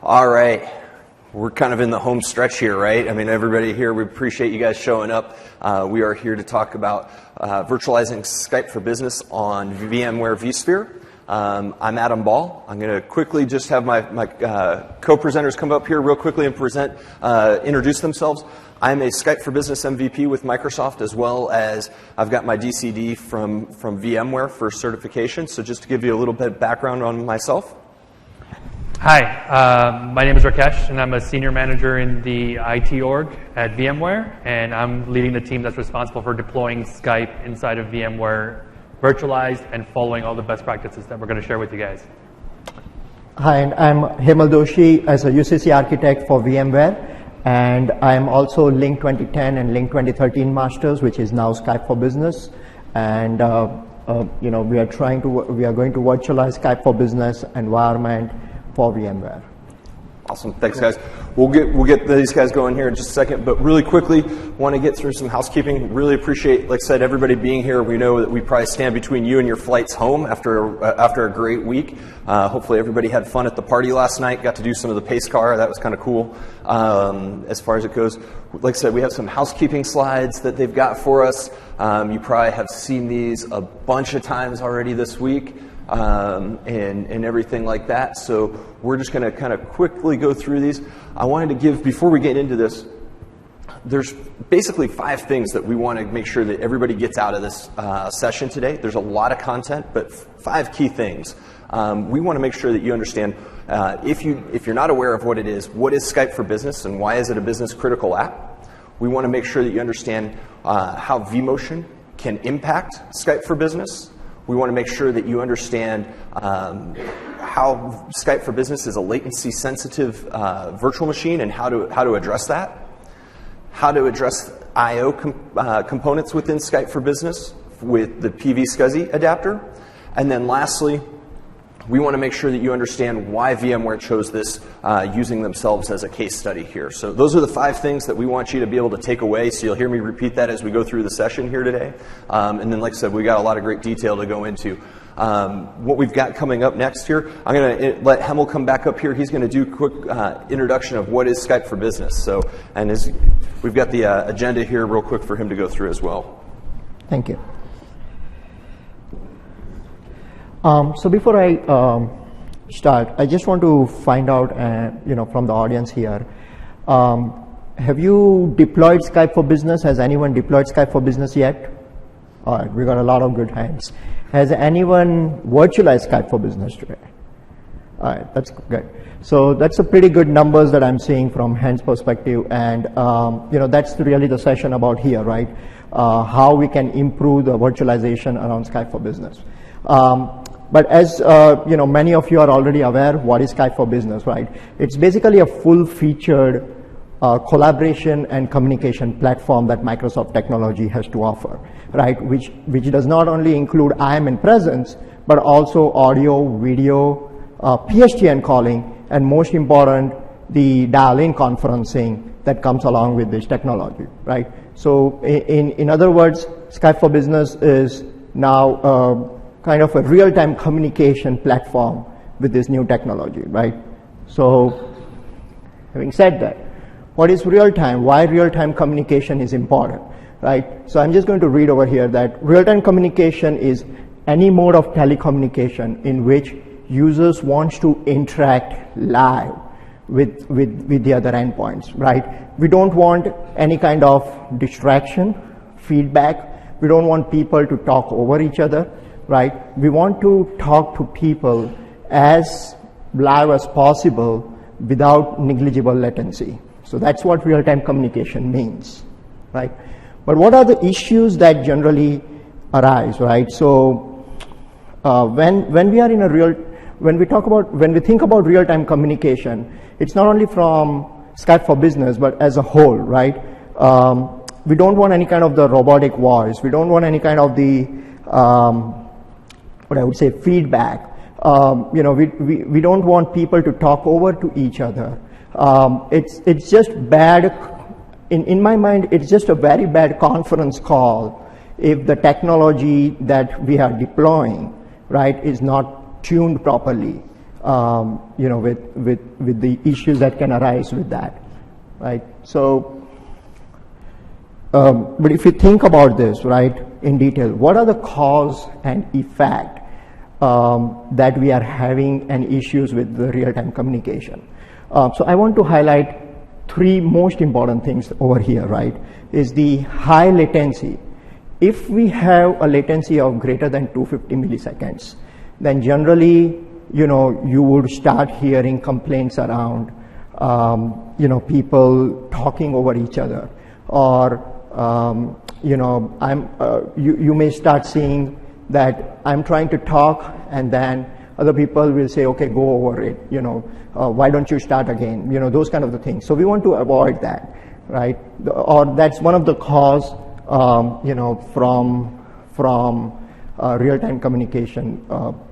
All right. We're kind of in the home stretch here, right? I mean, everybody here, we appreciate you guys showing up. We are here to talk about virtualizing Skype for Business on VMware vSphere. I'm Adam Ball. I'm going to quickly just have my co-presenters come up here real quickly and introduce themselves. I'm a Skype for Business MVP with Microsoft, as well as I've got my DCD from VMware for certification. So just to give you a little bit of background on myself. Hi, my name is Rakesh, and I'm a senior manager in the IT org at VMware, and I'm leading the team that's responsible for deploying Skype inside of VMware Virtualized and following all the best practices that we're going to share with you guys. Hi, and I'm Hemal Doshi as a UCC architect for VMware, and I'm also Link 2010 and Link 2013 masters, which is now Skype for Business. And we are going to virtualize Skype for Business environment for VMware. Awesome, thanks guys. We'll get these guys going here in just a second, but really quickly, want to get through some housekeeping. Really appreciate, like I said, everybody being here. We know that we probably stand between you and your flights home after a great week. Hopefully everybody had fun at the party last night, got to do some of the pace car, that was kind of cool. As far as it goes, like I said, we have some housekeeping slides that they've got for us. You probably have seen these a bunch of times already this week. And everything like that. So we're just going to kind of quickly go through these. I wanted to give, before we get into this, there's basically 5 things that we want to make sure that everybody gets out of this session today. There's a lot of content, but 5 key things. We want to make sure that you understand, if you're not aware of what it is, what is Skype for Business and why is it a business critical app? We want to make sure that you understand how vMotion can impact Skype for Business. We want to make sure that you understand how Skype for Business is a latency sensitive virtual machine and how to address that. How to address I/O components within Skype for Business with the PV-SCSI adapter. And then lastly, we want to make sure that you understand why VMware chose this using themselves as a case study here. So those are the 5 things that we want you to be able to take away. So you'll hear me repeat that as we go through the session here today. And then, like I said, we got a lot of great detail to go into. What we've got coming up next here, I'm going to let Hemal come back up here. He's going to do a quick introduction of what is Skype for Business. So, and we've got the agenda here real quick for him to go through as well. Thank you. So before I start, I just want to find out, from the audience here, have you deployed Skype for Business? Has anyone deployed Skype for Business yet? All right, we got a lot of good hands. Has anyone virtualized Skype for Business today? All right, that's good. So that's a pretty good numbers that I'm seeing from hands perspective, and that's really the session about here, right? How we can improve the virtualization around Skype for Business. But as many of you are already aware, what is Skype for Business, right? It's basically a full-featured collaboration and communication platform that Microsoft technology has to offer, right? Which does not only include IM and presence, but also audio, video, PSTN calling, and most important, the dial-in conferencing that comes along with this technology, right? So in other words, Skype for Business is now kind of a real-time communication platform with this new technology, right? So, having said that, what is real-time? Why real-time communication is important, right? So I'm just going to read over here that real-time communication is any mode of telecommunication in which users want to interact live with the other endpoints, right? We don't want any kind of distraction, feedback. We don't want people to talk over each other, right? We want to talk to people as live as possible without negligible latency. So that's what real-time communication means, right? But what are the issues that generally arise, right? So when we think about real-time communication, it's not only from Skype for Business, but as a whole, right? We don't want any kind of the robotic voice. We don't want any kind of the what I would say feedback. We don't want people to talk over to each other. It's just bad. In my mind, it's just a very bad conference call if the technology that we are deploying, right, is not tuned properly with the issues that can arise with that, right? So, but if you think about this, right, in detail, what are the cause and effect that we are having and issues with the real-time communication? So I want to highlight three most important things over here, right, is the high latency. If we have a latency of greater than 250 milliseconds, then generally, you would start hearing complaints around, people talking over each other, or, you may start seeing that I'm trying to talk and then other people will say, okay, go over it, why don't you start again, those kind of the things. So we want to avoid that, right? Or that's one of the cause, from real-time communication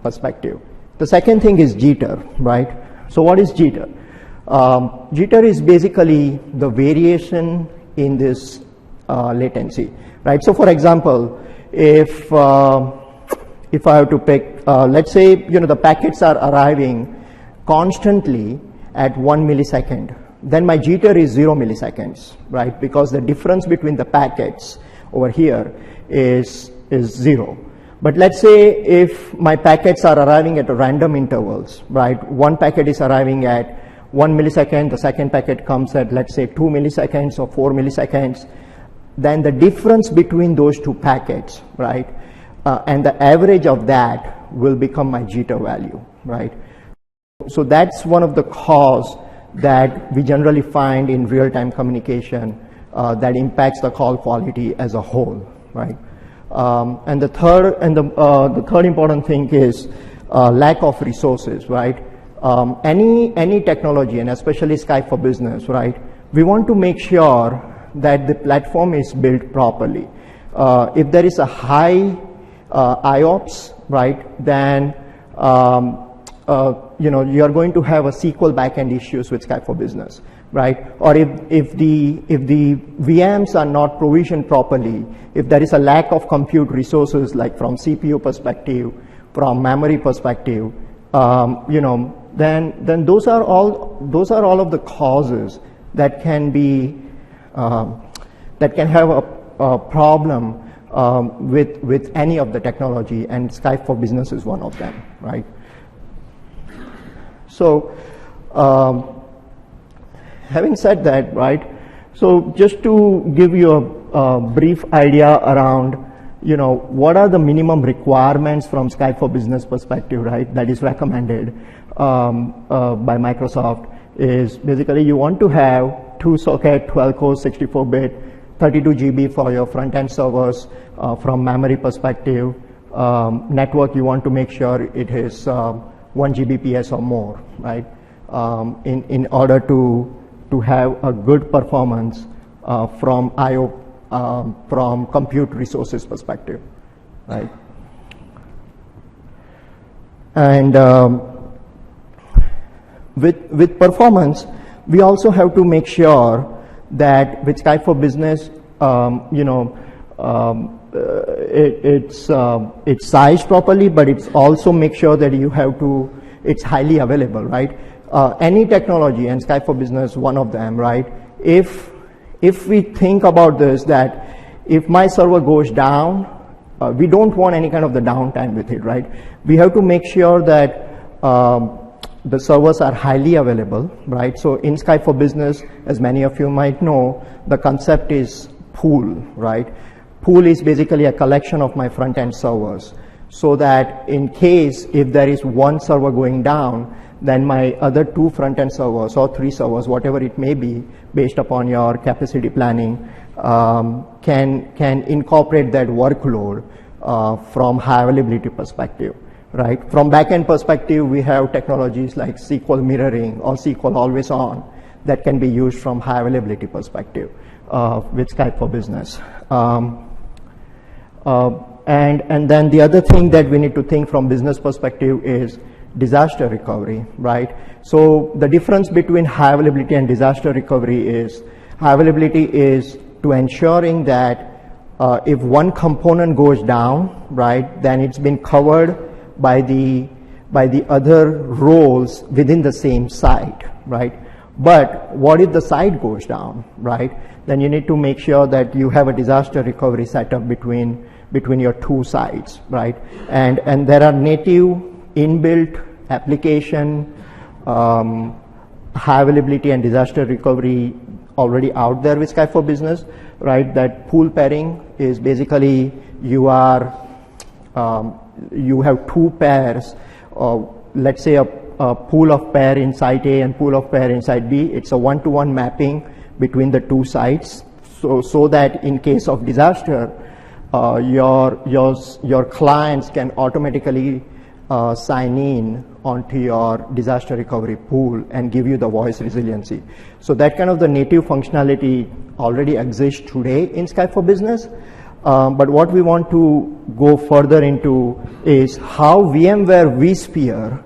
perspective. The second thing is jitter, right? So what is jitter? Jitter is basically the variation in this latency, right? So for example, if I have to pick, let's say, the packets are arriving constantly at 1 millisecond, then my jitter is 0 milliseconds, right? Because the difference between the packets over here is 0. But let's say if my packets are arriving at random intervals, right? One packet is arriving at 1 millisecond, the second packet comes at, let's say, 2 milliseconds or 4 milliseconds, then the difference between those two packets, right, and the average of that will become my jitter value, right? So that's one of the cause that we generally find in real-time communication that impacts the call quality as a whole, right? And the third important thing is lack of resources, right? Any technology, and especially Skype for Business, right? We want to make sure that the platform is built properly. If there is a high IOPS, right, then you are going to have a SQL backend issues with Skype for Business, right? Or if the VMs are not provisioned properly, if there is a lack of compute resources, like from CPU perspective, from memory perspective, then those are all of the causes that can be that can have a problem with any of the technology, and Skype for Business is one of them, right? So, having said that, right, so just to give you a brief idea around, what are the minimum requirements from Skype for Business perspective, right, that is recommended by Microsoft, is basically you want to have 2-socket, 12-core, 64-bit, 32 GB for your front-end servers from memory perspective. Network, you want to make sure it is 1 Gbps or more, right? In order to have a good performance from I/O, from compute resources perspective, right? And with performance, we also have to make sure that with Skype for Business, it's sized properly, but it's also make sure that it's highly available, right? Any technology, and Skype for Business, one of them, right? If we think about this, that if my server goes down, we don't want any kind of the downtime with it, right? We have to make sure that the servers are highly available, right? So in Skype for Business, as many of you might know, the concept is pool, right? Pool is basically a collection of my front-end servers, so that in case if there is one server going down, then my other 2 front-end servers or 3 servers, whatever it may be, based upon your capacity planning, can incorporate that workload from high availability perspective, right? From backend perspective, we have technologies like SQL mirroring or SQL always on that can be used from high availability perspective with Skype for Business. And then the other thing that we need to think from business perspective is disaster recovery, right? So the difference between high availability and disaster recovery is, high availability is to ensuring that if one component goes down, right, then it's been covered by the by the other roles within the same site, right? But what if the site goes down, right? Then you need to make sure that you have a disaster recovery setup between your two sites, right? And there are native inbuilt application, high availability and disaster recovery already out there with Skype for Business, right? That pool pairing is basically you have two pairs, let's say a pool of pair in site A and pool of pair in site B. It's a one-to-one mapping between the two sites, so that in case of disaster, your clients can automatically sign in onto your disaster recovery pool and give you the voice resiliency. So that kind of the native functionality already exists today in Skype for Business. But what we want to go further into is how VMware vSphere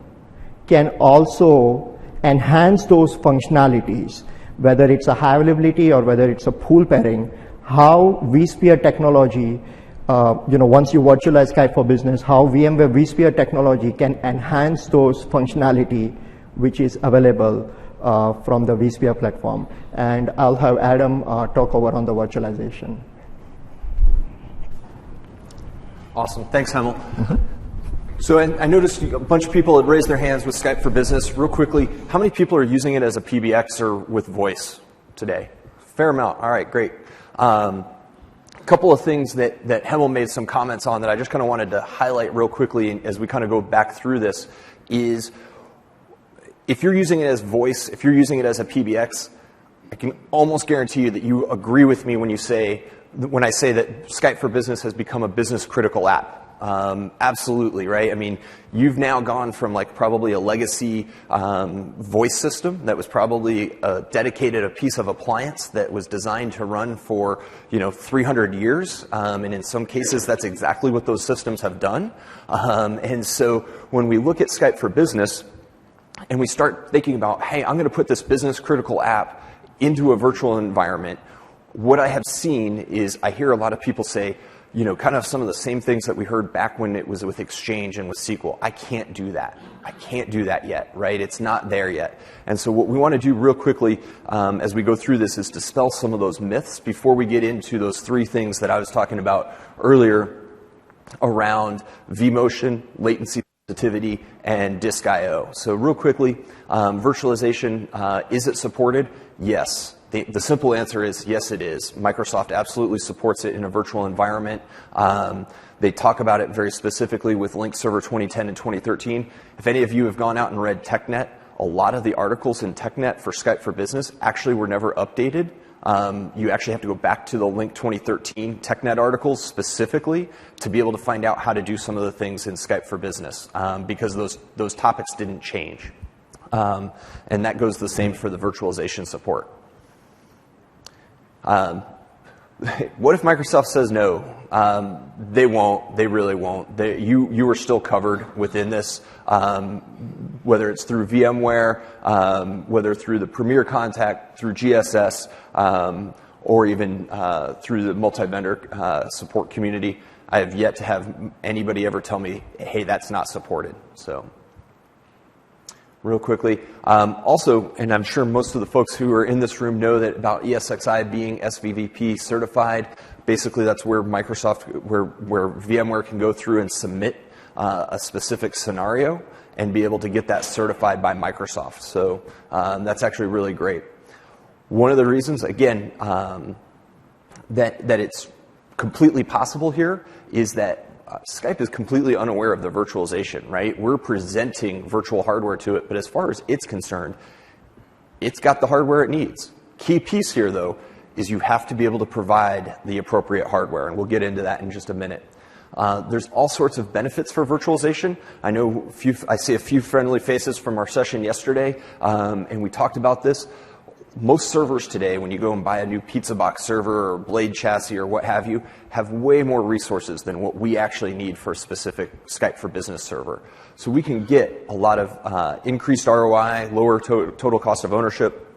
can also enhance those functionalities, whether it's a high availability or whether it's a pool pairing, how vSphere technology, once you virtualize Skype for Business, how VMware vSphere technology can enhance those functionality which is available from the vSphere platform. And I'll have Adam talk over on the virtualization. Awesome. Thanks, Hemel. So I noticed a bunch of people had raised their hands with Skype for Business. Real quickly, how many people are using it as a PBX or with voice today? Fair amount. All right, great. A couple of things that Hemel made some comments on that I just kind of wanted to highlight real quickly as we kind of go back through this is if you're using it as voice, if you're using it as a PBX, I can almost guarantee you that you agree with me when I say that Skype for Business has become a business critical app. Absolutely, right? I mean, you've now gone from like probably a legacy voice system that was probably dedicated a piece of appliance that was designed to run for 300 years, and in some cases that's exactly what those systems have done. And so when we look at Skype for Business and we start thinking about, hey, I'm going to put this business critical app into a virtual environment, what I have seen is I hear a lot of people say, kind of some of the same things that we heard back when it was with Exchange and with SQL. I can't do that. I can't do that yet, right? It's not there yet. And so what we want to do real quickly as we go through this is dispel some of those myths before we get into those three things that I was talking about earlier around vMotion, latency sensitivity, and disk I/O. So real quickly, virtualization, is it supported? Yes. The simple answer is yes, it is. Microsoft absolutely supports it in a virtual environment. They talk about it very specifically with Link Server 2010 and 2013. If any of you have gone out and read TechNet, a lot of the articles in TechNet for Skype for Business actually were never updated. You actually have to go back to the Link 2013 TechNet articles specifically to be able to find out how to do some of the things in Skype for Business because those topics didn't change. And that goes the same for the virtualization support. What if Microsoft says no? They won't. They really won't. You are still covered within this, whether it's through VMware, whether through the Premier Contact, through GSS, or even through the multi-vendor support community. I have yet to have anybody ever tell me, hey, that's not supported. So. Real quickly. Also, and I'm sure most of the folks who are in this room know that about ESXi being SVVP certified. Basically, that's where where VMware can go through and submit a specific scenario and be able to get that certified by Microsoft. So that's actually really great. One of the reasons, again, that it's completely possible here is that Skype is completely unaware of the virtualization, right? We're presenting virtual hardware to it, but as far as it's concerned, it's got the hardware it needs. Key piece here, though, is you have to be able to provide the appropriate hardware, and we'll get into that in just a minute. There's all sorts of benefits for virtualization. I see a few friendly faces from our session yesterday, and we talked about this. Most servers today, when you go and buy a new pizza box server or blade chassis or what have you, have way more resources than what we actually need for a specific Skype for Business server. So we can get a lot of increased ROI, lower total cost of ownership,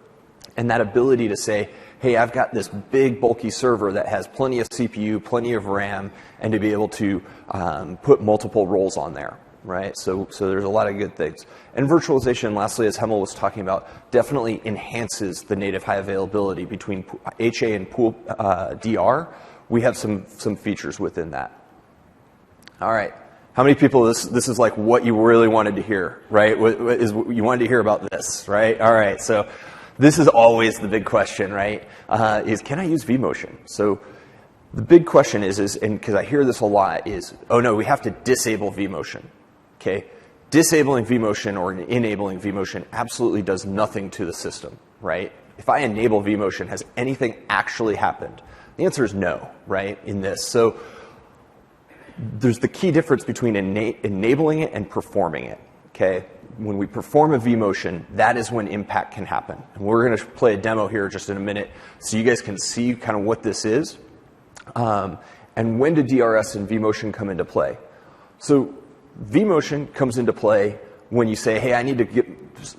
and that ability to say, hey, I've got this big bulky server that has plenty of CPU, plenty of RAM, and to be able to put multiple roles on there. right? So there's a lot of good things. And virtualization, lastly, as Hemel was talking about, definitely enhances the native high availability between HA and pool DR. We have some features within that. All right. How many people, this is like what you really wanted to hear, right? You wanted to hear about this, right? All right. So this is always the big question, right? Is can I use vMotion? So the big question is, and because I hear this a lot, is, oh no, we have to disable vMotion. Okay? Disabling vMotion or enabling vMotion absolutely does nothing to the system, right? If I enable vMotion, has anything actually happened? The answer is no, right, in this. So there's the key difference between enabling it and performing it, okay? When we perform a vMotion, that is when impact can happen. And we're going to play a demo here just in a minute so you guys can see kind of what this is. And when do DRS and vMotion come into play? So vMotion comes into play when you say, hey, I need to get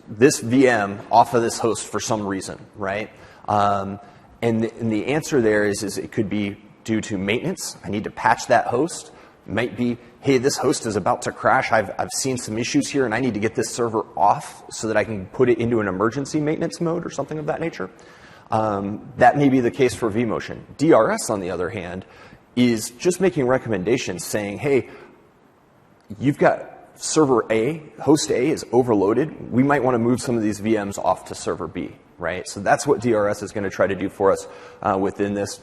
this VM off of this host for some reason, right? And the answer there is it could be due to maintenance. I need to patch that host. It might be, hey, this host is about to crash. I've seen some issues here, and I need to get this server off so that I can put it into an emergency maintenance mode or something of that nature. That may be the case for vMotion. DRS, on the other hand, is just making recommendations saying, hey, you've got server A, host A is overloaded. We might want to move some of these VMs off to server B, right? So that's what DRS is going to try to do for us within this.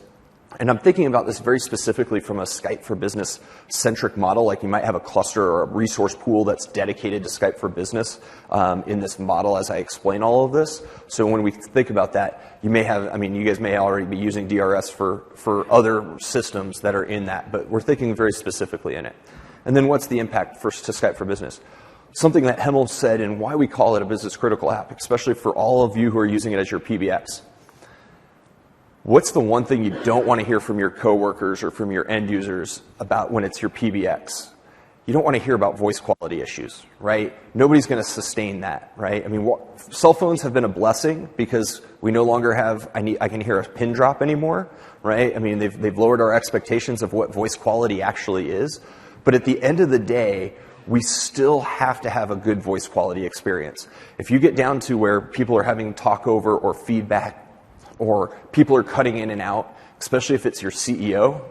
And I'm thinking about this very specifically from a Skype for Business centric model, like you might have a cluster or a resource pool that's dedicated to Skype for Business in this model as I explain all of this. So when we think about that, you may have, I mean, you guys may already be using DRS for other systems that are in that, but we're thinking very specifically in it. And then what's the impact first to Skype for Business? Something that Hemel said and why we call it a business critical app, especially for all of you who are using it as your PBX. What's the one thing you don't want to hear from your coworkers or from your end users about when it's your PBX? You don't want to hear about voice quality issues, right? Nobody's going to sustain that, right? I mean, cell phones have been a blessing because we no longer have, I can hear a pin drop anymore, right? I mean, they've lowered our expectations of what voice quality actually is. But at the end of the day, we still have to have a good voice quality experience. If you get down to where people are having talk over or feedback, or people are cutting in and out, especially if it's your CEO,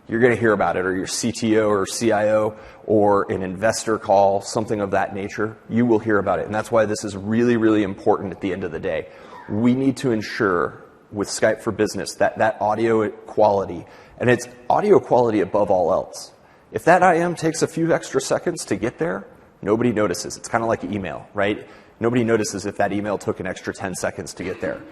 you're going to hear about it, or your CTO or CIO, or an investor call, something of that nature, you will hear about it. And that's why this is really, really important at the end of the day. We need to ensure with Skype for Business that audio quality, and it's audio quality above all else. If that IM takes a few extra seconds to get there, nobody notices. It's kind of like email, right? Nobody notices if that email took an extra 10 seconds to get there.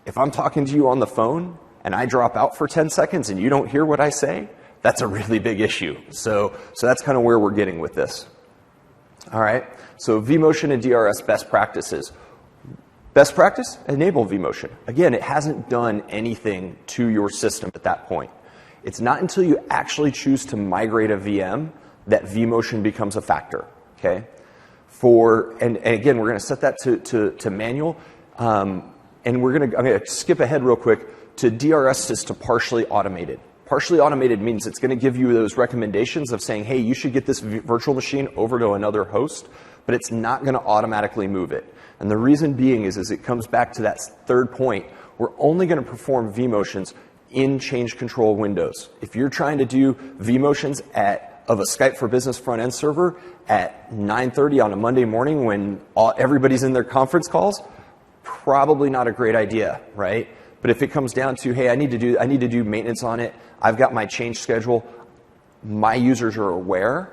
If I'm talking to you on the phone and I drop out for 10 seconds and you don't hear what I say, that's a really big issue. So that's kind of where we're getting with this. All right, so vMotion and DRS best practices. Best practice, enable vMotion. Again, it hasn't done anything to your system at that point. It's not until you actually choose to migrate a VM that vMotion becomes a factor, okay? And again, we're going to set that to manual. And I'm going to skip ahead real quick to DRS is to partially automated. Partially automated means it's going to give you those recommendations of saying, hey, you should get this virtual machine over to another host, but it's not going to automatically move it. And the reason being is it comes back to that third point. We're only going to perform vMotions in change control windows. If you're trying to do vMotions of a Skype for Business front-end server at 9:30 on a Monday morning when everybody's in their conference calls, probably not a great idea, right? But if it comes down to, hey, I need to do maintenance on it, I've got my change schedule, my users are aware,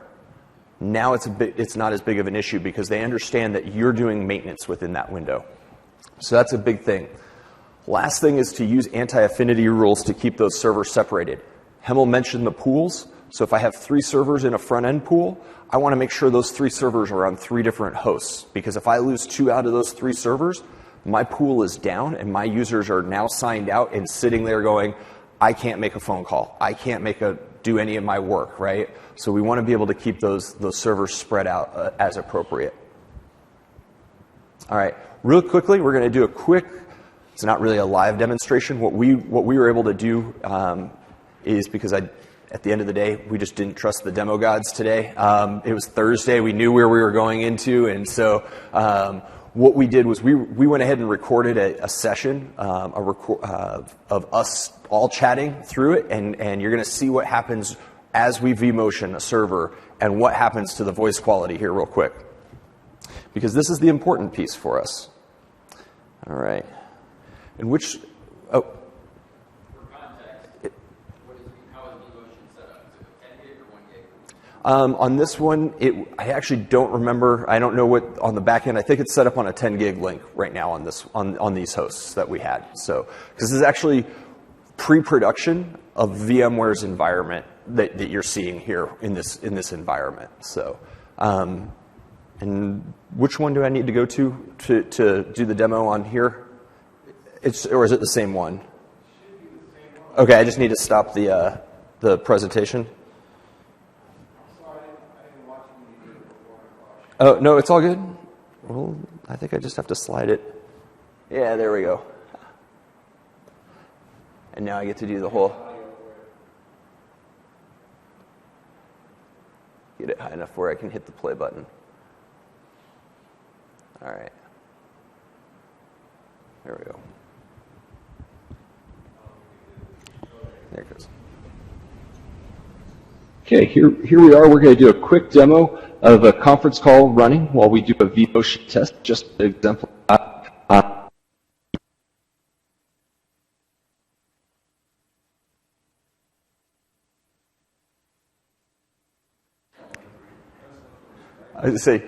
now it's not as big of an issue because they understand that you're doing maintenance within that window. So that's a big thing. Last thing is to use anti-affinity rules to keep those servers separated. Hemel mentioned the pools. So if I have 3 servers in a front-end pool, I want to make sure those 3 servers are on 3 different hosts. Because if I lose 2 out of those 3 servers, my pool is down and my users are now signed out and sitting there going, I can't make a phone call. I can't do any of my work, right? So we want to be able to keep those servers spread out as appropriate. All right, real quickly, we're going to do a quick, it's not really a live demonstration. What we were able to do is because at the end of the day, we just didn't trust the demo gods today. It was Thursday. We knew where we were going into, and so what we did was we went ahead and recorded a session of us all chatting through it, and you're going to see what happens as we vMotion a server and what happens to the voice quality here real quick. Because this is the important piece for us. All right. And which, oh. For context, how is vMotion set up? Is it 10 gig or 1 gig? On this one, I actually don't remember. I don't know what on the back end. I think it's set up on a 10 gig link right now on this on these hosts that we had. So, because this is actually pre-production of VMware's environment that you're seeing here in this environment. So, and which one do I need to go to do the demo on here? Or is it the same one? Okay, I just need to stop the presentation. Oh, no, it's all good. Well, I think I just have to slide it. Yeah, there we go. And now I get to do the whole. Get it high enough where I can hit the play button. All right. There we go. There it goes. Okay, here we are. We're going to do a quick demo of a conference call running while we do a vMotion test, just to exemplify. I was say,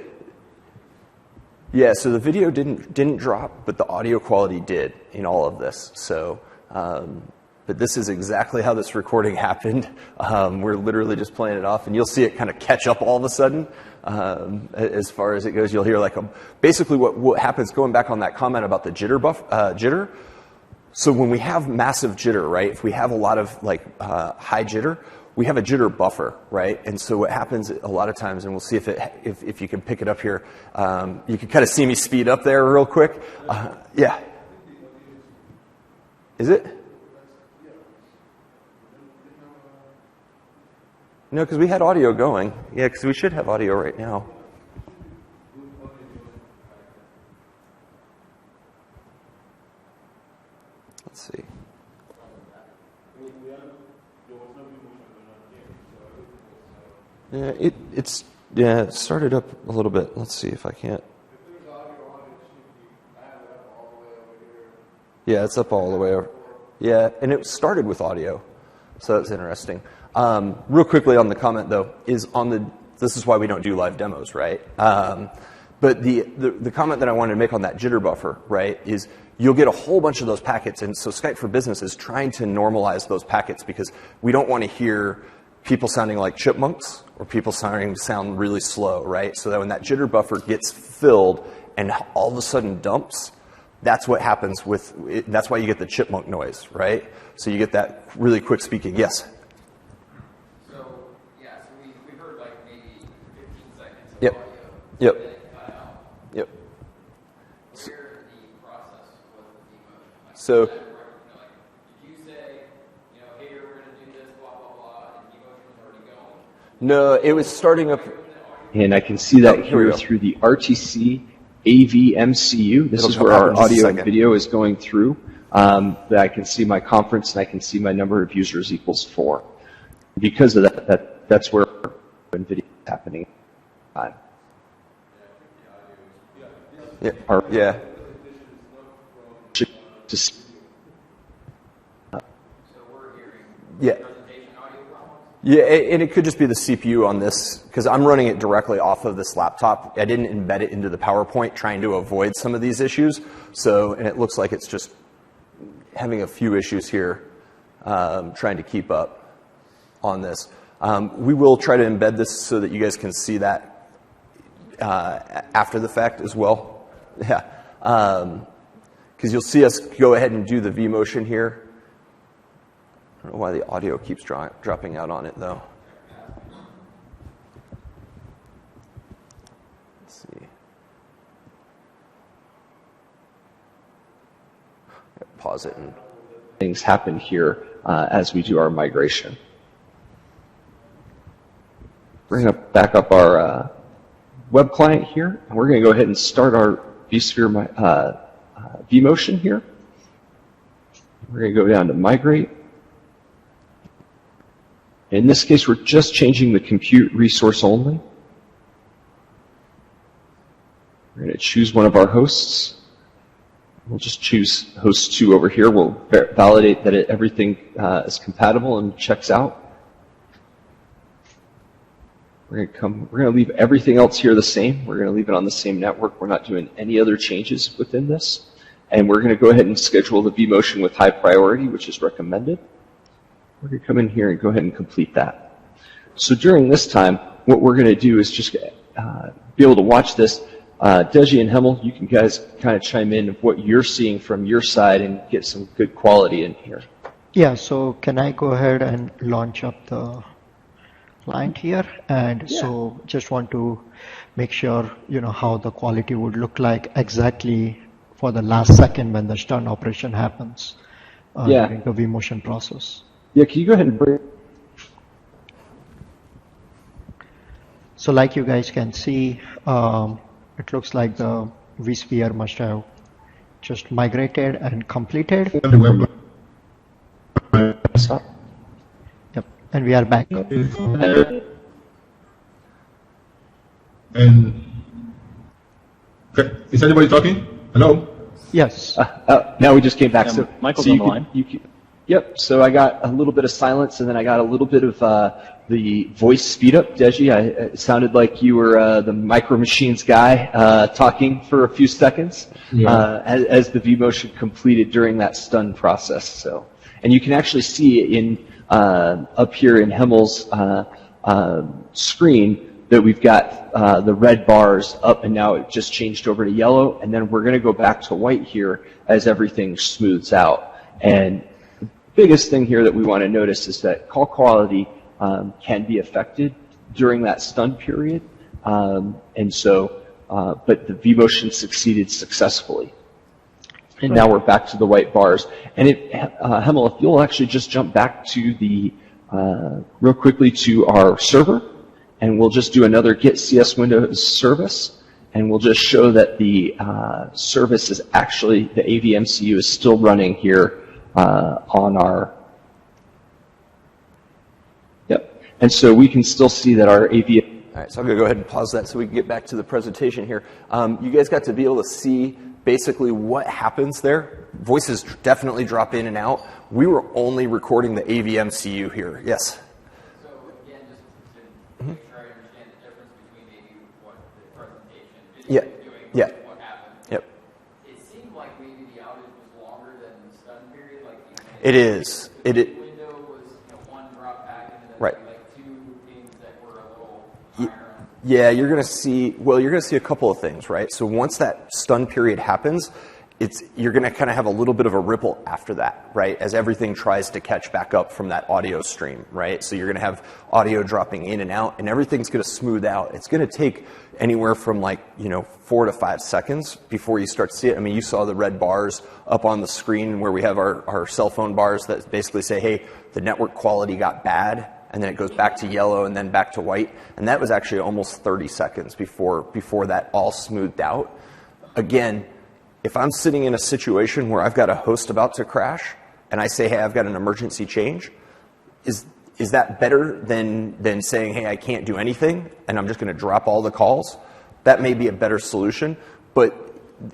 yeah. So the video didn't drop, but the audio quality did in all of this. So, but this is exactly how this recording happened. We're literally just playing it off, and you'll see it kind of catch up all of a sudden. As far as it goes, you'll hear like basically what happens. Going back on that comment about the jitter. So when we have massive jitter, right? If we have a lot of high jitter, we have a jitter buffer, right? And so what happens a lot of times, and we'll see if you can pick it up here, you can kind of see me speed up there real quick. Yeah. Is it? No, because we had audio going. Yeah, because we should have audio right now. Let's see. Yeah, it started up a little bit. Let's see if I can't. Yeah, it's up all the way over. Yeah, and it started with audio, so that's interesting. Real quickly on the comment though, this is why we don't do live demos, right? But the comment that I wanted to make on that jitter buffer, right, is you'll get a whole bunch of those packets, and so Skype for Business is trying to normalize those packets because we don't want to hear people sounding like chipmunks or people sound really slow, right? So that when that jitter buffer gets filled and all of a sudden dumps, that's what happens with it. That's why you get the chipmunk noise, right? So you get that really quick speaking. Yes? So we heard like maybe 15 seconds of Yep. audio. Yep. Then it cut out. Yep. Where the process was the vMotion? So Did you say, hey, we're going to do this, blah, blah, blah, and vMotion was already going? no, it was starting up. And I can see that here we here go. through the RTC AVMCU. This It'll is come where up our in just a audio and second. video is going through. That I can see my conference and I can see my number of users equals 4. Because of that's where video is happening. Yeah. Yeah. Just So we're hearing Yeah. presentation audio problems? Yeah, and it could just be the CPU on this, because I'm running it directly off of this laptop. I didn't embed it into the PowerPoint, trying to avoid some of these issues. So, and it looks like it's just having a few issues here, trying to keep up on this. We will try to embed this so that you guys can see that after the fact as well. Yeah, because you'll see us go ahead and do the vMotion here. I don't know why the audio keeps dropping out on it, though. Let's see. Pause it and things happen here as we do our migration. We're going to back up our web client here, and we're going to go ahead and start our vSphere VMotion here. We're going to go down to migrate. In this case, we're just changing the compute resource only. We're going to choose one of our hosts. We'll just choose host 2 over here. We'll validate that everything is compatible and checks out. We're going to leave everything else here the same. We're going to leave it on the same network. We're not doing any other changes within this. And we're going to go ahead and schedule the vMotion with high priority, which is recommended. We're going to come in here and go ahead and complete that. So during this time, what we're going to do is just be able to watch this. Deji and Hemel, you can guys kind of chime in of what you're seeing from your side and get some good quality in here. Yeah, so can I go ahead and launch up the client here? And so just want to make sure, how the quality would look like exactly for the last second when the stun operation happens during the vMotion process. Yeah, can you go ahead and bring... So like you guys can see, it looks like the vSphere must have just migrated and completed. Stop. Yep, and we are back. And okay, is anybody talking? Hello? Yes. Now we just came back. So Michael's so on the line. Yep, so I got a little bit of silence, and then I got a little bit of the voice speed up. Deji, it sounded like you were the Micro Machines guy talking for a few seconds as the vMotion completed during that stun process. So, and you can actually see in up here in Hemel's screen that we've got the red bars up, and now it just changed over to yellow, and then we're going to go back to white here as everything smooths out. And biggest thing here that we want to notice is that call quality can be affected during that stun period, and so, but the vMotion succeeded successfully. And now we're back to the white bars. And Hemel, if you'll actually just jump back to the, real quickly to our server, and we'll just do another get CS Windows service, and we'll just show that the service is actually, the AVMCU is still running here on our, and so we can still see that our AV. All right, so I'm going to go ahead and pause that so we can get back to the presentation here. You guys got to be able to see basically what happens there. Voices definitely drop in and out. We were only recording the AVMCU here. Yes? So again, just to make sure I understand the difference between maybe what the presentation video is doing and what happened. Yep. It seemed like maybe the outage was longer than the stun period. Like It is. The window was one drop back and then right. like two things that were a little higher. Yeah, you're going to see, well, you're going to see a couple of things, right? So once that stun period happens, you're going to kind of have a little bit of a ripple after that, right? As everything tries to catch back up from that audio stream, right? So you're going to have audio dropping in and out, and everything's going to smooth out. It's going to take anywhere from 4 to 5 seconds before you start to see it. I mean, you saw the red bars up on the screen where we have our cell phone bars that basically say, hey, the network quality got bad, and then it goes back to yellow and then back to white. And that was actually almost 30 seconds before that all smoothed out. Again, if I'm sitting in a situation where I've got a host about to crash and I say, hey, I've got an emergency change, is that better than saying, hey, I can't do anything and I'm just going to drop all the calls? That may be a better solution, but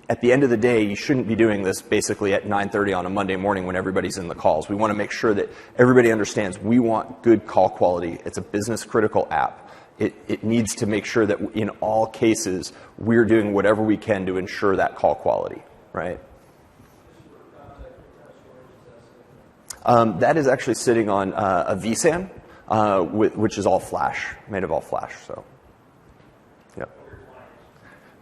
at the end of the day, you shouldn't be doing this basically at 9:30 on a Monday morning when everybody's in the calls. We want to make sure that everybody understands we want good call quality. It's a business critical app. It needs to make sure that in all cases, we're doing whatever we can to ensure that call quality, right? That is actually sitting on a vSAN, which is all flash, made of all flash, so. Yep.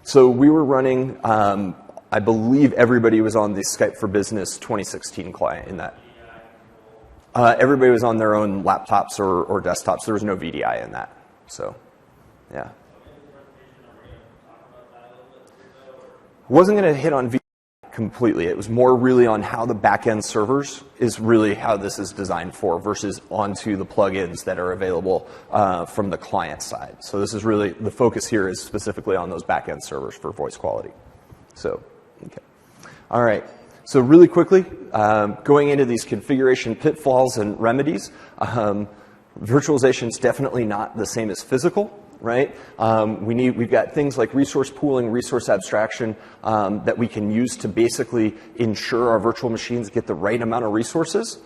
So we were running, I believe everybody was on the Skype for Business 2016 client in that. Everybody was on their own laptops or desktops. There was no VDI in that. So, yeah. Wasn't going to hit on VDI. completely. It was more really on how the back-end servers is really how this is designed for versus onto the plugins that are available from the client side. So this is really, the focus here is specifically on those back-end servers for voice quality. So, okay. All right. So really quickly, going into these configuration pitfalls and remedies, virtualization is definitely not the same as physical. Right? We've got things like resource pooling, resource abstraction that we can use to basically ensure our virtual machines get the right amount of resources.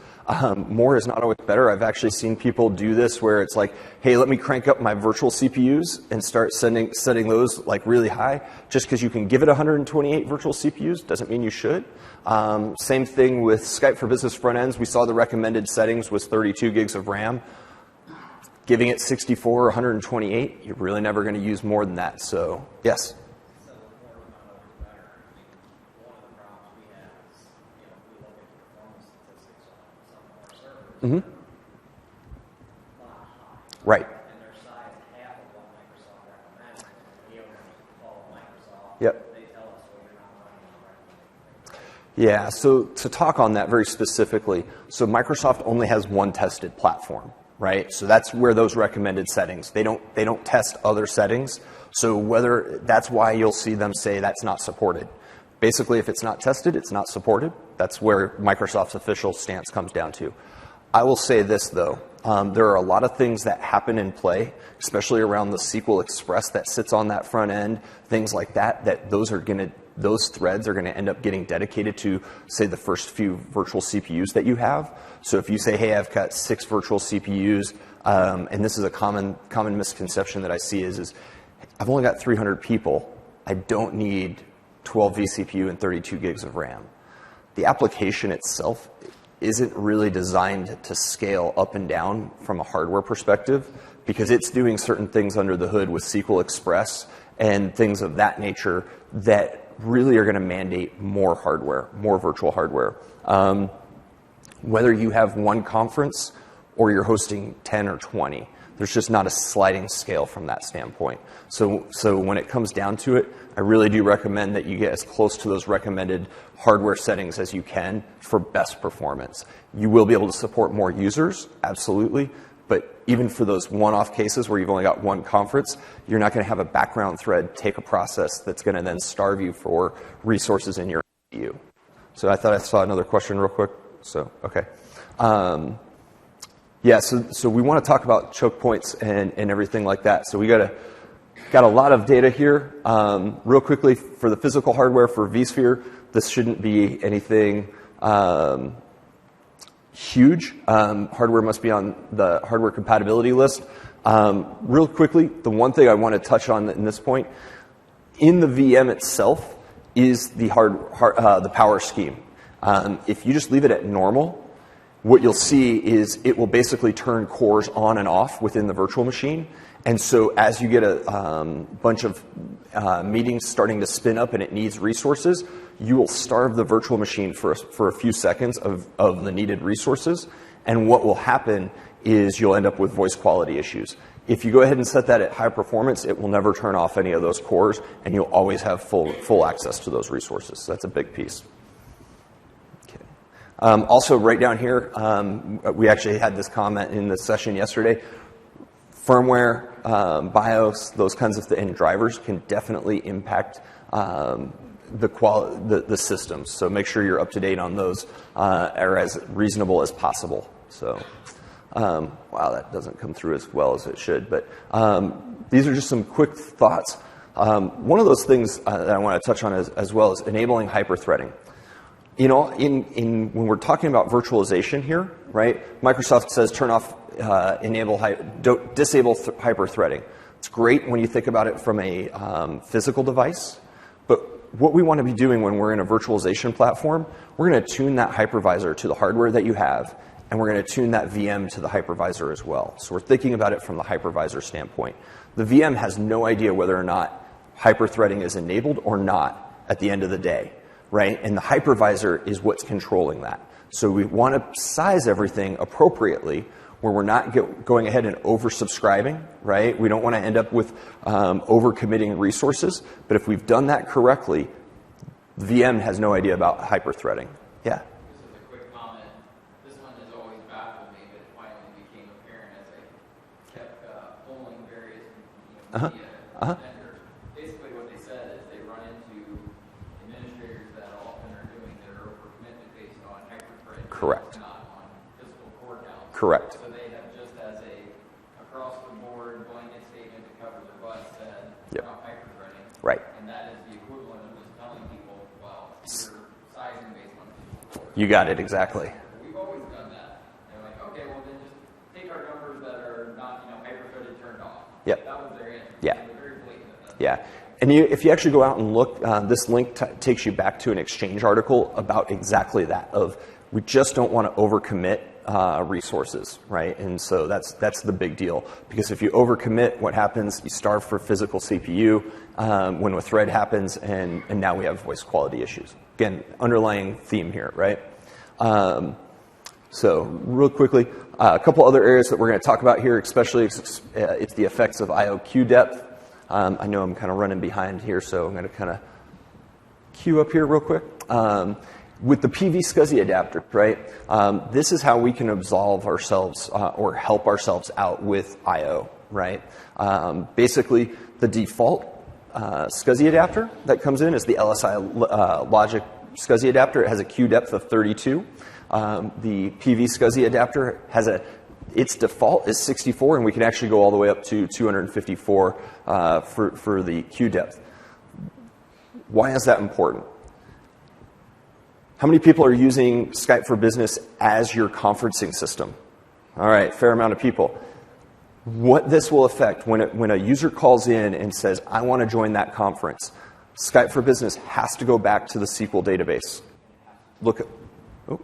More is not always better. I've actually seen people do this where it's like, hey, let me crank up my virtual CPUs and start setting those like really high. Just because you can give it 128 virtual CPUs doesn't mean you should. Same thing with Skype for Business front ends. We saw the recommended settings was 32 gigs of RAM. Giving it 64 or 128, you're really never going to use more than that. So, yes? So more is not always better. I mean, one of the problems we have is, if we look at performance statistics on some of our servers, not high. Right. And their size half of what Microsoft recommends. When we follow Microsoft, Yep. they tell us, well, you're not running on recommended. Yeah, so to talk on that very specifically, so Microsoft only has one tested platform. Right, so that's where those recommended settings. They don't test other settings. So that's why you'll see them say that's not supported. Basically, if it's not tested, it's not supported. That's where Microsoft's official stance comes down to. I will say this though, there are a lot of things that happen in play, especially around the SQL Express that sits on that front end, things like that. Those threads are going to end up getting dedicated to, say, the first few virtual CPUs that you have. So if you say, hey, I've got 6 virtual CPUs, and this is a common misconception that I see is I've only got 300 people. I don't need 12 vCPU and 32 gigs of RAM. The application itself isn't really designed to scale up and down from a hardware perspective because it's doing certain things under the hood with SQL Express and things of that nature that really are going to mandate more hardware, more virtual hardware. Whether you have one conference or you're hosting 10 or 20, there's just not a sliding scale from that standpoint. So when it comes down to it, I really do recommend that you get as close to those recommended hardware settings as you can for best performance. You will be able to support more users, absolutely, but even for those one-off cases where you've only got one conference, you're not going to have a background thread take a process that's going to then starve you for resources in your CPU. So I thought I saw another question real quick. So, okay. Yeah, so we want to talk about choke points and everything like that. So we got a lot of data here. Real quickly, for the physical hardware for vSphere, this shouldn't be anything huge. Hardware must be on the hardware compatibility list. Real quickly, the one thing I want to touch on in this point, in the VM itself is the the power scheme. If you just leave it at normal, what you'll see is it will basically turn cores on and off within the virtual machine. And so as you get a bunch of meetings starting to spin up and it needs resources, you will starve the virtual machine for a few seconds of the needed resources. And what will happen is you'll end up with voice quality issues. If you go ahead and set that at high performance, it will never turn off any of those cores, and you'll always have full access to those resources. So that's a big piece. Also, right down here, we actually had this comment in the session yesterday. Firmware, BIOS, those kinds of and drivers can definitely impact the systems. So make sure you're up to date on those, or as reasonable as possible. So, wow, that doesn't come through as well as it should. But these are just some quick thoughts. One of those things that I want to touch on as well is enabling hyperthreading. You know, when we're talking about virtualization here, right? Microsoft says turn off, disable hyperthreading. It's great when you think about it from a physical device, but what we want to be doing when we're in a virtualization platform, we're going to tune that hypervisor to the hardware that you have, and we're going to tune that VM to the hypervisor as well. So we're thinking about it from the hypervisor standpoint. The VM has no idea whether or not hyperthreading is enabled or not at the end of the day. Right? And the hypervisor is what's controlling that. So we want to size everything appropriately where we're not going ahead and oversubscribing, right? We don't want to end up with overcommitting resources. But if we've done that correctly, The VM has no idea about hyperthreading. Yeah. Just as a quick comment, this one has always baffled me, but it finally became apparent as I kept polling various media vendors. Basically what they said is they run into administrators that often are doing their overcommitment based on hyperthreading. Correct. Not on physical core counts. Correct. So they have just as a across the board blanket statement to cover their butt said Yep. not hyperthreading. Right. And that is the equivalent of just telling people, well, you're sizing based on physical core. You got it, exactly. We've always done that. They're like, okay, well then just take our numbers that are not, hyperthreaded turned off. Yep. That was their answer. Yeah. They were very blatant at that. Yeah. And if you actually go out and look, this link takes you back to an Exchange article about exactly that, of we just don't want to overcommit resources, right? And so that's the big deal. Because if you overcommit, what happens? You starve for physical CPU when a thread happens, and now we have voice quality issues. Again, underlying theme here, right? So real quickly, a couple other areas that we're going to talk about here, especially it's the effects of I/O queue depth. I know I'm kind of running behind here, so I'm going to kind of queue up here real quick. With the PV SCSI adapter, right, this is how we can absolve ourselves or help ourselves out with I/O, right? Basically, the default SCSI adapter that comes in is the LSI Logic SCSI adapter. It has a queue depth of 32. The PV SCSI adapter has its default is 64, and we can actually go all the way up to 254 for the queue depth. Why is that important? How many people are using Skype for Business as your conferencing system? All right, fair amount of people. What this will affect when a user calls in and says, I want to join that conference, Skype for Business has to go back to the SQL database. Look at, oh,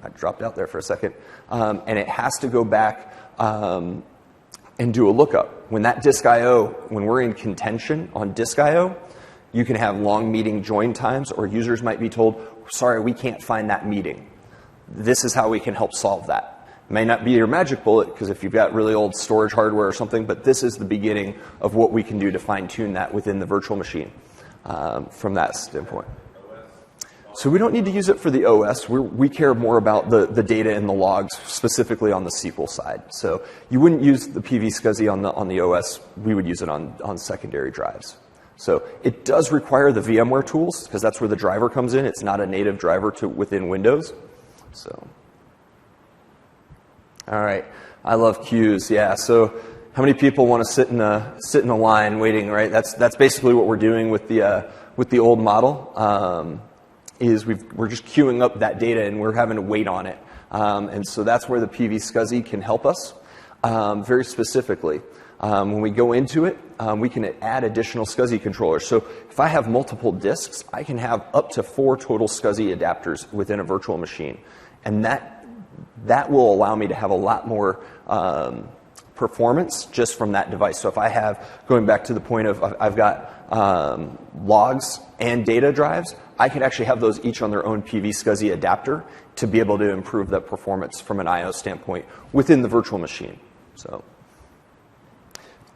I dropped out there for a second. And it has to go back and do a lookup. When that disk I/O, when we're in contention on disk I/O, you can have long meeting join times, or users might be told, sorry, we can't find that meeting. This is how we can help solve that. It may not be your magic bullet, because if you've got really old storage hardware or something, but this is the beginning of what we can do to fine-tune that within the virtual machine from that standpoint. So we don't need to use it for the OS. We care more about the data and the logs, specifically on the SQL side. So you wouldn't use the PV SCSI on the OS. We would use it on secondary drives. So it does require the VMware tools, because that's where the driver comes in. It's not a native driver within Windows. So, all right, I love queues. Yeah. So, how many people want to sit in a line waiting? Right. That's basically what we're doing with the old model. Is we're just queuing up that data and we're having to wait on it. And so that's where the PV SCSI can help us very specifically. When we go into it, we can add additional SCSI controllers. So if I have multiple disks, I can have up to 4 total SCSI adapters within a virtual machine. And that will allow me to have a lot more performance just from that device. So if I have, going back to the point of I've got logs and data drives, I can actually have those each on their own PV SCSI adapter to be able to improve that performance from an I/O standpoint within the virtual machine. So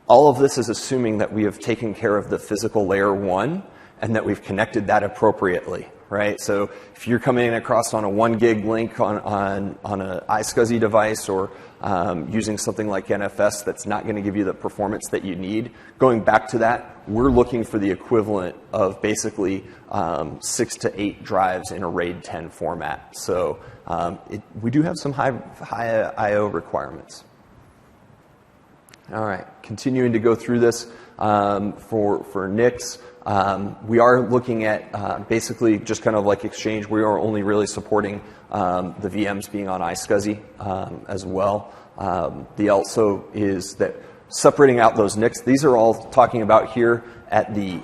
all of this is assuming that we have taken care of the physical layer 1 and that we've connected that appropriately, right? So if you're coming across on a 1 gig link on an iSCSI device, or using something like NFS that's not going to give you the performance that you need, going back to that, we're looking for the equivalent of basically 6 to 8 drives in a RAID 10 format. So we do have some high I/O requirements. All right, continuing to go through this for NICs. We are looking at basically just kind of like Exchange. We are only really supporting the VMs being on iSCSI as well. The also is that separating out those NICs. These are all talking about here at the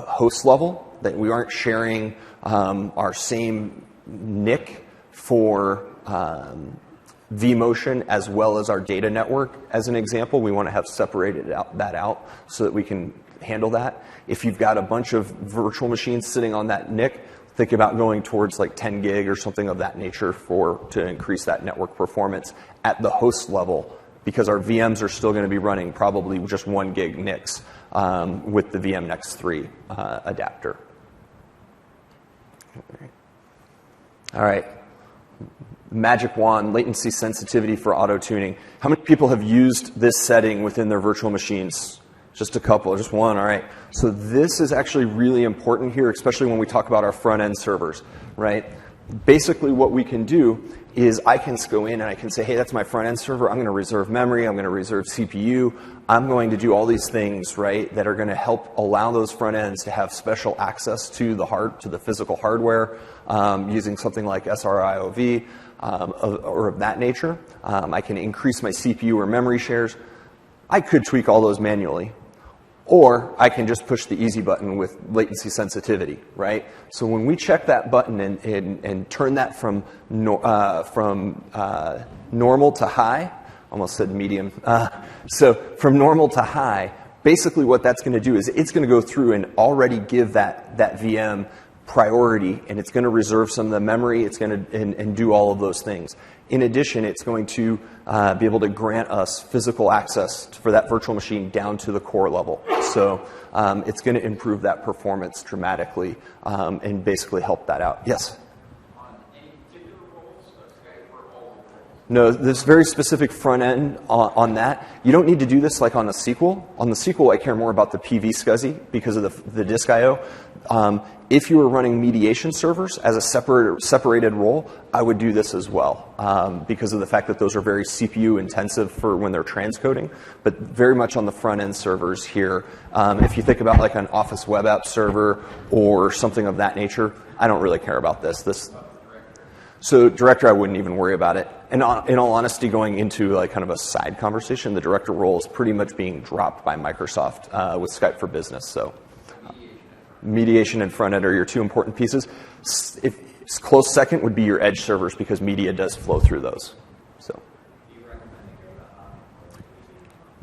host level, that we aren't sharing our same NIC for vMotion as well as our data network. As an example, we want to have separated that out so that we can handle that. If you've got a bunch of virtual machines sitting on that NIC, think about going towards like 10 gig or something of that nature to increase that network performance at the host level, because our VMs are still going to be running probably just 1 gig NICs with the VMnext 3 adapter. All right. Magic wand, latency sensitivity for auto tuning. How many people have used this setting within their virtual machines? Just a couple, just one, all right. So this is actually really important here, especially when we talk about our front end servers, right? Basically what we can do is I can go in and I can say, hey, that's my front end server. I'm going to reserve memory. I'm going to reserve CPU. I'm going to do all these things, right, that are going to help allow those front ends to have special access to the physical hardware using something like SRIOV or of that nature. I can increase my CPU or memory shares. I could tweak all those manually. Or I can just push the easy button with latency sensitivity, right? So when we check that button and turn that from normal to high, almost said medium. So from normal to high, basically what that's going to do is it's going to go through and already give that VM priority, and it's going to reserve some of the memory. It's going to and do all of those things. In addition, it's going to be able to grant us physical access for that virtual machine down to the core level. So it's going to improve that performance dramatically and basically help that out. Yes? On any particular roles of Skype or all roles? No, this very specific front end on that. You don't need to do this like on the SQL. On the SQL, I care more about the PV SCSI because of the disk I/O. If you were running mediation servers as a separated role, I would do this as well because of the fact that those are very CPU intensive for when they're transcoding, but very much on the front end servers here. If you think about like an Office web app server or something of that nature, I don't really care about this. So director, I wouldn't even worry about it. And in all honesty, going into like kind of a side conversation, the director role is pretty much being dropped by Microsoft with Skype for Business. So mediation and front end are your two important pieces. If close second would be your edge servers because media does flow through those. So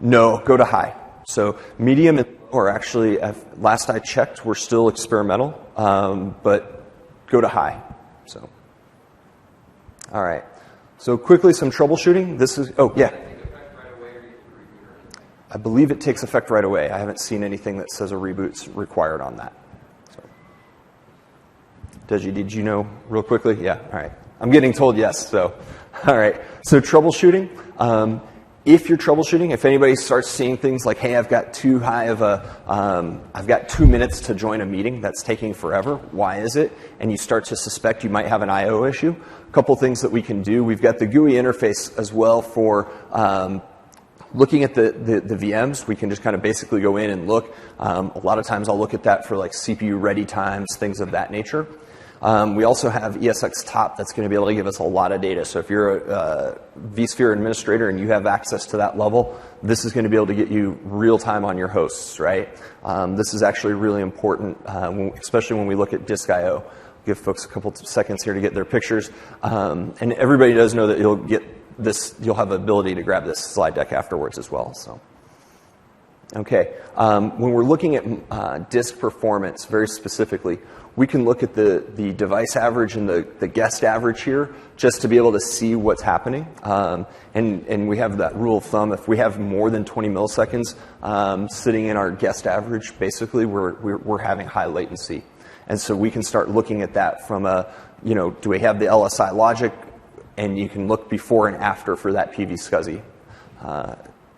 no, go to high. So medium or actually, last I checked, we're still experimental, but go to high. So. All right. So quickly, some troubleshooting. This is, oh, yeah. I believe it takes effect right away. I haven't seen anything that says a reboot's required on that. So. Deji, did you know real quickly? Yeah, all right. I'm getting told yes, so. All right. So troubleshooting. If you're troubleshooting, if anybody starts seeing things like, hey, I've got too high of I've got 2 minutes to join a meeting that's taking forever, why is it? And you start to suspect you might have an I/O issue. A couple things that we can do. We've got the GUI interface as well for looking at the VMs. We can just kind of basically go in and look. A lot of times I'll look at that for like CPU ready times, things of that nature. We also have ESX Top that's going to be able to give us a lot of data. So if you're a vSphere administrator and you have access to that level, this is going to be able to get you real time on your hosts, right? This is actually really important, especially when we look at disk I/O. Give folks a couple seconds here to get their pictures. And everybody does know that you'll have the ability to grab this slide deck afterwards as well. So. Okay, when we're looking at disk performance very specifically, we can look at the device average and the guest average here just to be able to see what's happening. And we have that rule of thumb, if we have more than 20 milliseconds sitting in our guest average, basically we're having high latency. And so we can start looking at that from do we have the LSI logic? And you can look before and after for that PV SCSI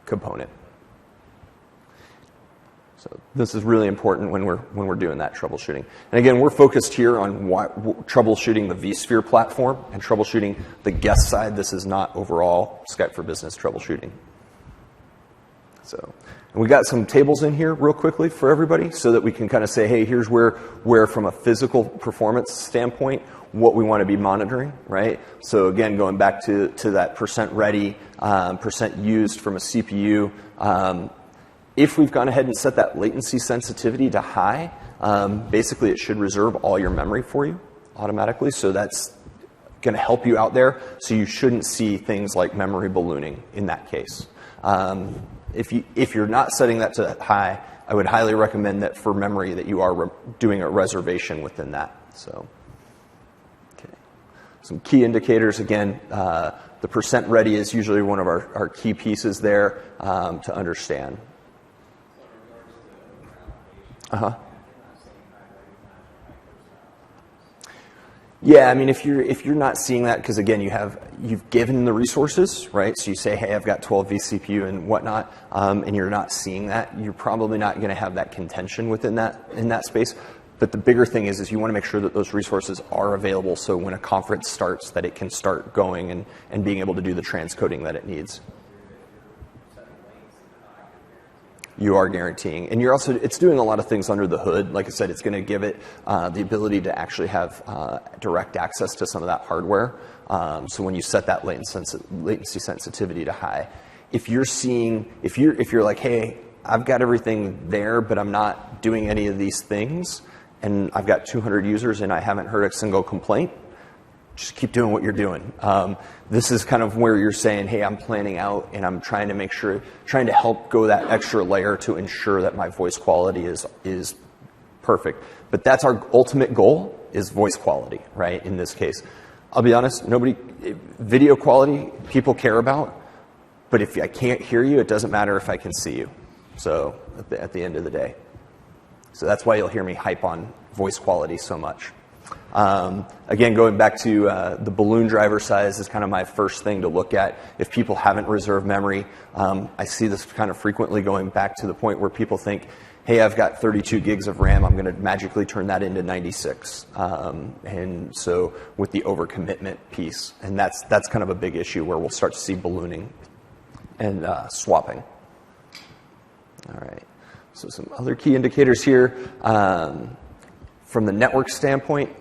component. So this is really important when we're doing that troubleshooting. And again, we're focused here on troubleshooting the vSphere platform and troubleshooting the guest side. This is not overall Skype for Business troubleshooting. So, and we got some tables in here real quickly for everybody so that we can kind of say, hey, here's where from a physical performance standpoint, what we want to be monitoring, right? So again, going back to that percent ready, percent used from a CPU. If we've gone ahead and set that latency sensitivity to high, basically it should reserve all your memory for you automatically. So that's going to help you out there. So you shouldn't see things like memory ballooning in that case. If you're not setting that to high, I would highly recommend that for memory that you are doing a reservation within that. So, okay. Some key indicators again. The percent ready is usually one of our key pieces there to understand. Yeah, I mean, if you're not seeing that, because again, you've given the resources, right? So you say, hey, I've got 12 vCPU and whatnot, and you're not seeing that, you're probably not going to have that contention within that space. But the bigger thing is you want to make sure that those resources are available, so when a conference starts, that it can start going and being able to do the transcoding that it needs. You are guaranteeing. And it's doing a lot of things under the hood. Like I said, it's going to give it the ability to actually have direct access to some of that hardware. So when you set that latency sensitivity to high, if you're like, hey, I've got everything there, but I'm not doing any of these things, and I've got 200 users and I haven't heard a single complaint, just keep doing what you're doing. This is kind of where you're saying, hey, I'm planning out and I'm trying to help go that extra layer to ensure that my voice quality is perfect. But that's our ultimate goal, is voice quality, right, in this case. I'll be honest, video quality people care about, but if I can't hear you, it doesn't matter if I can see you. So at the end of the day. So that's why you'll hear me hype on voice quality so much. Again, going back to the balloon driver size is kind of my first thing to look at. If people haven't reserved memory, I see this kind of frequently going back to the point where people think, hey, I've got 32 gigs of RAM, I'm going to magically turn that into 96. And so with the overcommitment piece, and that's kind of a big issue where we'll start to see ballooning and swapping. All right. So some other key indicators here. From the network standpoint,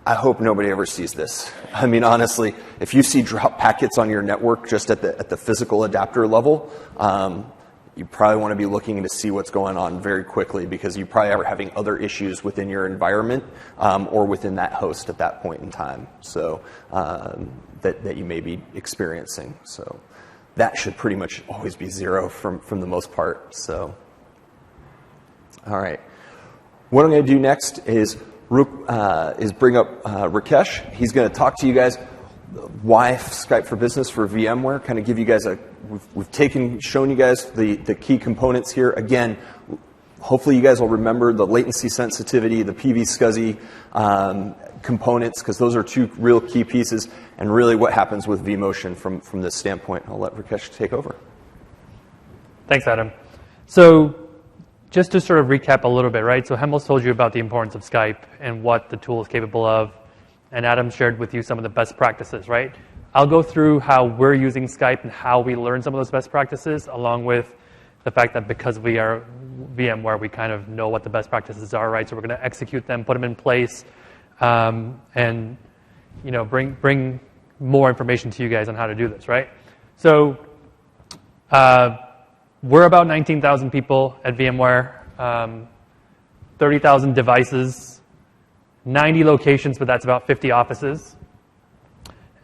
I hope nobody ever sees this. I mean, honestly, if you see drop packets on your network just at the physical adapter level, you probably want to be looking to see what's going on very quickly, because you probably are having other issues within your environment or within that host at that point in time. So that you may be experiencing. So that should pretty much always be zero from the most part. So, all right. What I'm going to do next is bring up Rakesh. He's going to talk to you guys why Skype for Business for VMware, kind of give you guys we've shown you guys the key components here. Again, hopefully you guys will remember the latency sensitivity, the PV SCSI components, because those are two real key pieces, and really what happens with vMotion from this standpoint. I'll let Rakesh take over. Thanks, Adam. So just to sort of recap a little bit, right? So Hemmel's told you about the importance of Skype and what the tool is capable of, and Adam shared with you some of the best practices, right? I'll go through how we're using Skype and how we learn some of those best practices, along with the fact that because we are VMware, we kind of know what the best practices are, right? So we're going to execute them, put them in place, and bring more information to you guys on how to do this, right? So we're about 19,000 people at VMware, 30,000 devices, 90 locations, but that's about 50 offices.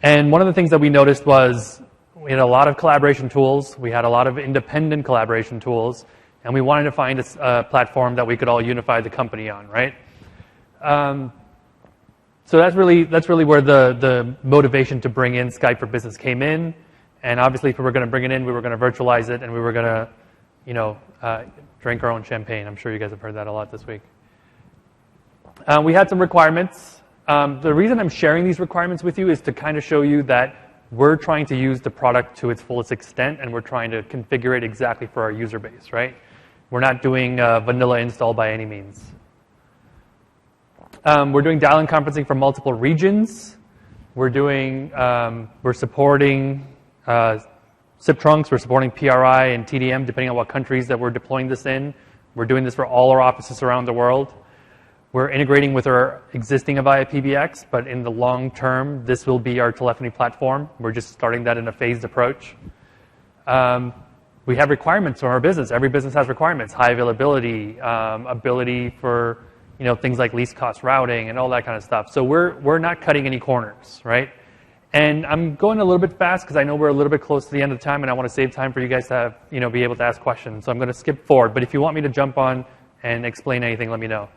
And one of the things that we noticed was we had a lot of collaboration tools, we had a lot of independent collaboration tools, and we wanted to find a platform that we could all unify the company on, right? So that's really where the motivation to bring in Skype for Business came in. And obviously, if we were going to bring it in, we were going to virtualize it, and we were going to, drink our own champagne. I'm sure you guys have heard that a lot this week. We had some requirements. The reason I'm sharing these requirements with you is to kind of show you that we're trying to use the product to its fullest extent, and we're trying to configure it exactly for our user base, right? We're not doing vanilla install by any means. We're doing dial-in conferencing for multiple regions. We're supporting SIP trunks. We're supporting PRI and TDM, depending on what countries that we're deploying this in. We're doing this for all our offices around the world. We're integrating with our existing Avaya PBX, but in the long term, this will be our telephony platform. We're just starting that in a phased approach. We have requirements for our business. Every business has requirements: high availability, ability for things like least cost routing and all that kind of stuff. So we're not cutting any corners, right? And I'm going a little bit fast because I know we're a little bit close to the end of the time, and I want to save time for you guys to have, be able to ask questions. So I'm going to skip forward. But if you want me to jump on and explain anything, let me know.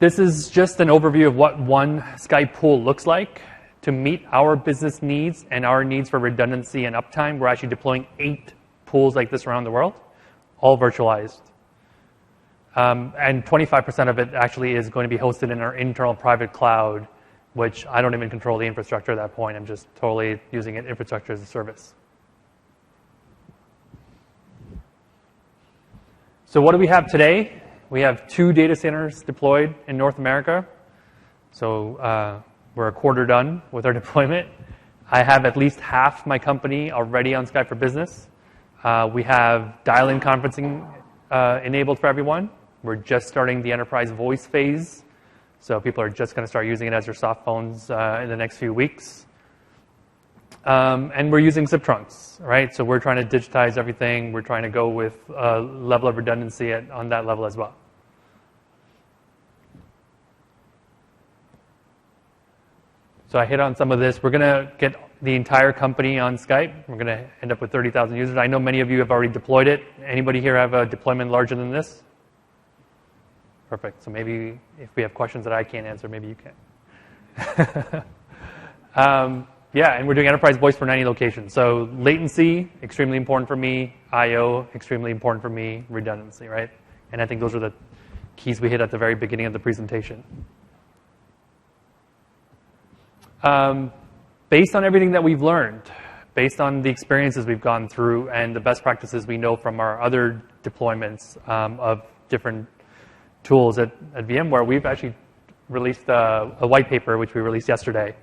This is just an overview of what one Skype pool looks like to meet our business needs and our needs for redundancy and uptime. We're actually deploying 8 pools like this around the world, all virtualized. And 25% of it actually is going to be hosted in our internal private cloud, which I don't even control the infrastructure at that point. I'm just totally using it infrastructure as a service. So what do we have today? We have 2 data centers deployed in North America. So we're a quarter done with our deployment. I have at least half my company already on Skype for Business. We have dial-in conferencing enabled for everyone. We're just starting the enterprise voice phase. So people are just going to start using it as their soft phones in the next few weeks. And we're using zip trunks, right? So we're trying to digitize everything. We're trying to go with a level of redundancy on that level as well. So I hit on some of this. We're going to get the entire company on Skype. We're going to end up with 30,000 users. I know many of you have already deployed it. Anybody here have a deployment larger than this? Perfect. So maybe if we have questions that I can't answer, maybe you can. Yeah, and we're doing enterprise voice for 90 locations. So latency, extremely important for me. I/O, extremely important for me. Redundancy, right? And I think those are the keys we hit at the very beginning of the presentation. Based on everything that we've learned, based on the experiences we've gone through and the best practices we know from our other deployments of different tools at VMware, we've actually released a white paper, which we released yesterday.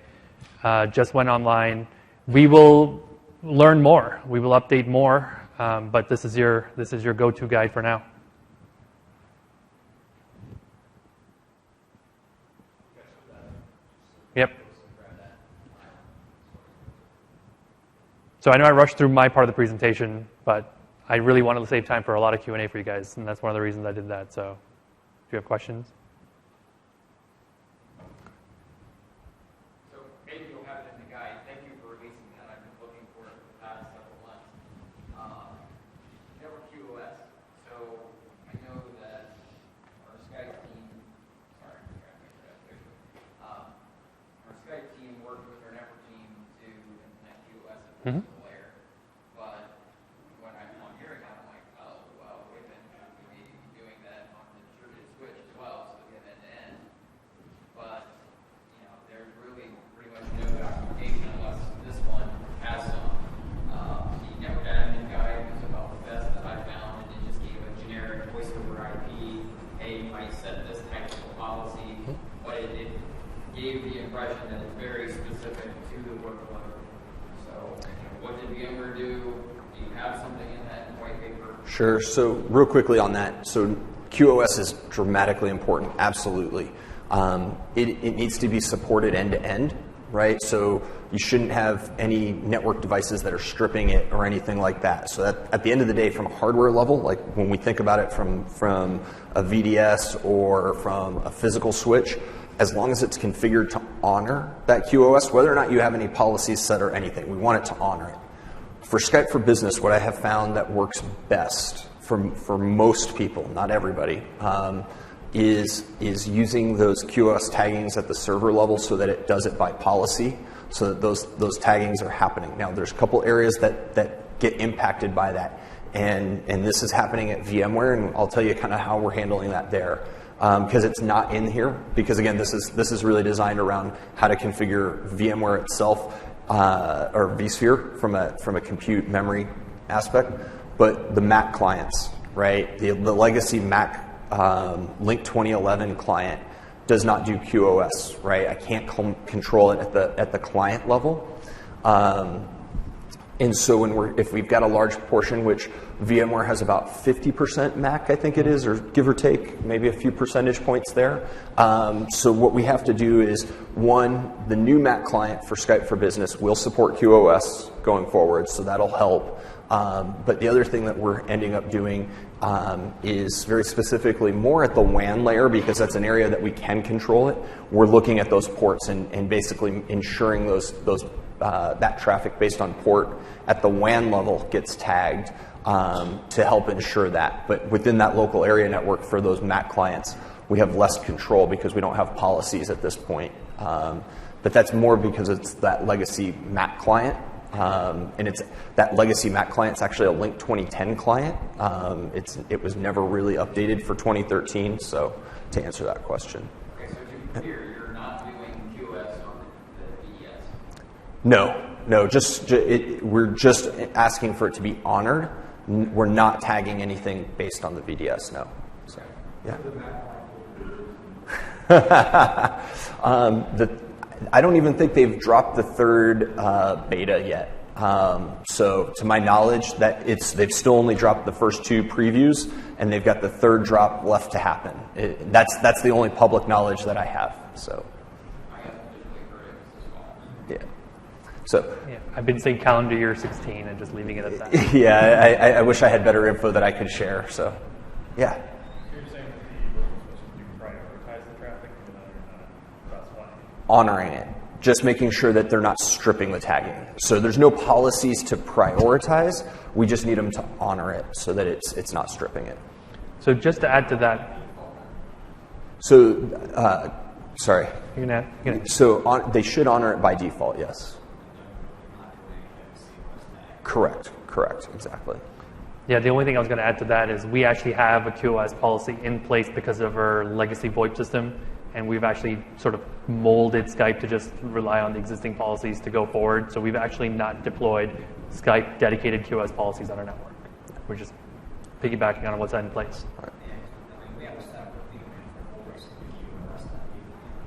Just went online. We will learn more. We will update more, but this is your go-to guide for now. Yep. So I know I rushed through my part of the presentation, but I really wanted to save time for a lot of Q&A for you guys, and that's one of the reasons I did that. So if you have questions. So maybe you'll have it in the guide. Thank you for releasing that. I've been looking for it for the past several months. Network QoS. So I know that our Skype team, our Skype team worked with our network team to implement QoS at the physical layer. But when I'm hearing that, I'm like, oh, well, wait a minute, we may be doing that on the distributed switch as well, so we have end-to-end. But there's really pretty much no documentation unless this one has some. The network admin guide was about the best that I found, and it just gave a generic voice over IP. Hey, you might set this type of policy, but it gave the impression that it's very specific to the workload. So, what did VMware do? Do you have something in that white paper? Sure. So real quickly on that. So QoS is dramatically important. Absolutely. It needs to be supported end to end, right? So you shouldn't have any network devices that are stripping it or anything like that. So that at the end of the day, from a hardware level, like when we think about it from a VDS or from a physical switch, as long as it's configured to honor that QoS, whether or not you have any policies set or anything, we want it to honor it. For Skype for Business, what I have found that works best for most people, not everybody, is using those QoS taggings at the server level so that it does it by policy, so that those taggings are happening. Now, there's a couple areas that get impacted by that, and this is happening at VMware, and I'll tell you kind of how we're handling that there. Because it's not in here. Because again, this is really designed around how to configure VMware itself or vSphere from a compute memory aspect. But the Mac clients, right? The legacy Mac Link 2011 client does not do QoS, right? I can't control it at the client level. And so if we've got a large portion, which VMware has about 50% Mac, I think it is, or give or take, maybe a few percentage points there. So what we have to do is, one, the new Mac client for Skype for Business will support QoS going forward, so that'll help. But the other thing that we're ending up doing is very specifically more at the WAN layer, because that's an area that we can control it. We're looking at those ports and basically ensuring that traffic based on port at the WAN level gets tagged to help ensure that. But within that local area network for those Mac clients, we have less control because we don't have policies at this point. But that's more because it's that legacy Mac client. and it's that legacy Mac client's actually a Link 2010 client. It was never really updated for 2013. So to answer that question, Okay, so to be clear, you're not doing QoS on the VDS. no, we're just asking for it to be honored. We're not tagging anything based on the VDS. No. So, yeah. I don't even think they've dropped the third beta yet. So to my knowledge, they've still only dropped the first 2 previews, and they've got the third drop left to happen. That's the only public knowledge that I have. So, yeah. So, Yeah, I've been saying calendar year 16 and just leaving it at that. yeah, I wish I had better info that I could share. So, yeah. You're saying that you prioritize the traffic, even though you're not classifying it? Honoring it, just making sure that they're not stripping the tagging. So there's no policies to prioritize. We just need them to honor it so that it's not stripping it. So just to add to that, So, sorry. you're gonna So they should honor it by default, yes. Correct, exactly. Yeah, the only thing I was going to add to that is we actually have a QoS policy in place because of our legacy VoIP system, and we've actually sort of molded Skype to just rely on the existing policies to go forward. So we've actually not deployed Skype dedicated QoS policies on our network. We're just piggybacking on what's in place.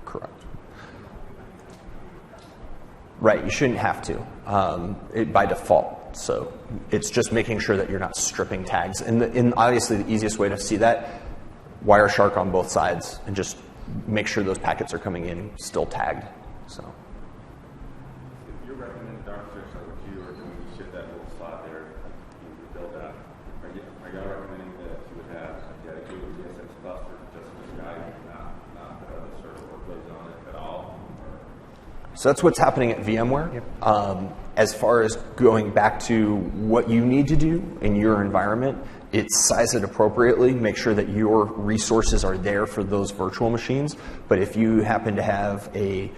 Correct. Right, you shouldn't have to by default. So it's just making sure that you're not stripping tags. And obviously the easiest way to see that, Wireshark on both sides, and just make sure those packets are coming in still tagged. So. If you're recommending architecture like what you are doing, you ship that little slot there, you build that. Are y'all recommending that you would have a dedicated ESX cluster just for Skype, not put other server workloads on it at all? So that's what's happening at VMware. Yep. As far as going back to what you need to do in your environment, it's size it appropriately, make sure that your resources are there for those virtual machines. But if you happen to have a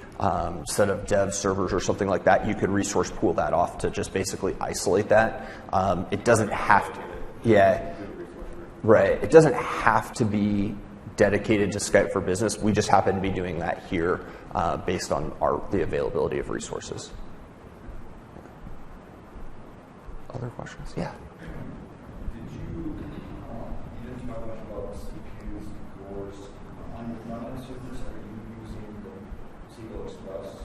set of dev servers or something like that, you could resource pool that off to just basically isolate that. It doesn't have to, yeah, right. It doesn't have to be dedicated to Skype for Business. We just happen to be doing that here based on the availability of resources. Other questions? Yeah. You didn't talk much about CPUs, cores. On your front-end servers, are you using the SQL Express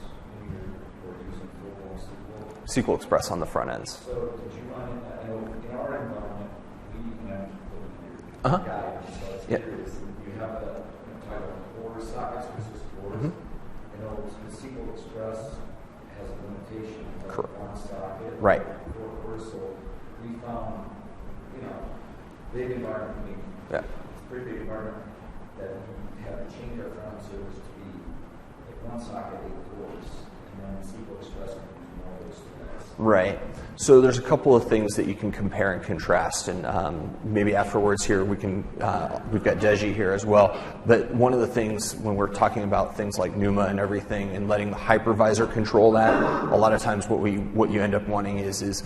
or using full-blown SQL? SQL Express on the front ends. So did you run it? I know in our environment, we have to look at your guide. So it's curious. You have a type of core sockets versus cores. I know the SQL Express has a limitation of one socket. Right. So we found, big environment, it's a pretty big environment that we have to change our front servers to be like one socket, 8 cores, and then SQL Express can use more of those threads. Right. So there's a couple of things that you can compare and contrast, and maybe afterwards here we can. We've got Deji here as well. But one of the things when we're talking about things like NUMA and everything, and letting the hypervisor control that, a lot of times what you end up wanting is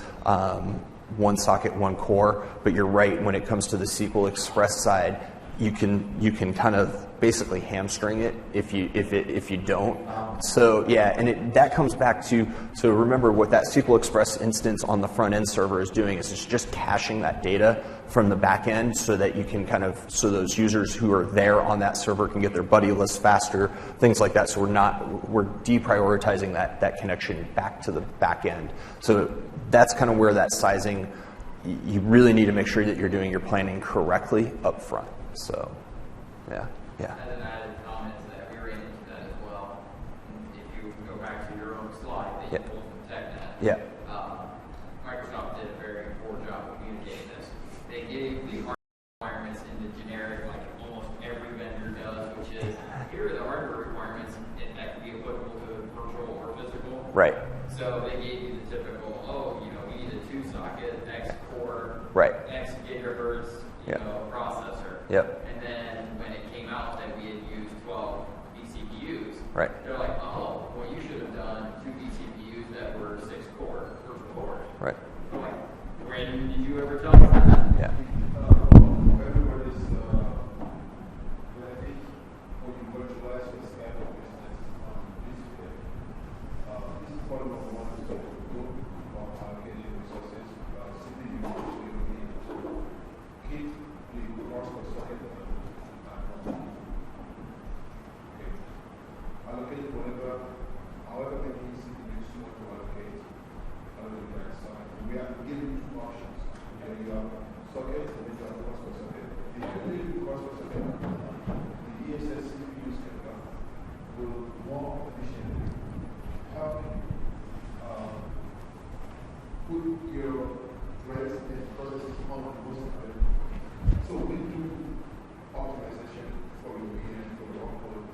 one socket, one core. But you're right, when it comes to the SQL Express side, you can kind of basically hamstring it if you don't. So yeah, and that comes back to, so remember what that SQL Express instance on the front end server is doing is it's just caching that data from the back end so that you can so those users who are there on that server can get their buddy list faster, things like that. So we're deprioritizing that connection back to the back end. So that's kind of where that sizing, you really need to make sure that you're doing your planning correctly up front. So, yeah. As an added comment to that, we ran into that as well. If you go back to your own slide that you pulled from TechNet, Microsoft did a very poor job of communicating this. They gave the requirements in the generic, like almost every vendor does, which is here are the hardware requirements that can be applicable to virtual or physical. Right. So they gave you the typical, we need a 2-socket, X core, X gigahertz, processor. Yep. And then when it came out that we had used 12 vCPUs, right. They're like, well, you should have done 2 vCPUs that were 6-core virtual allocate whatever, however many CPUs you want to allocate. We are giving two options. You have sockets and you have cross per socket. If you only do cross per socket, the ESS CPUs will more efficiently help put your threads and processes on the most of them. So we do optimization for your VM, for your workload.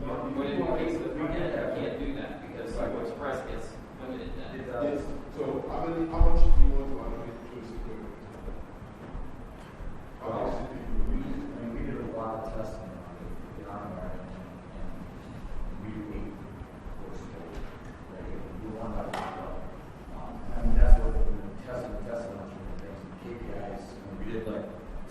But in the case of the front end, I can't do that because SQL Express gets limited then. Yes. So how much do you want to allocate to a SQL? We did a lot of testing in our environment, and we ate course code. We want that to go. I mean, that's what we tested on things, KPIs. We did like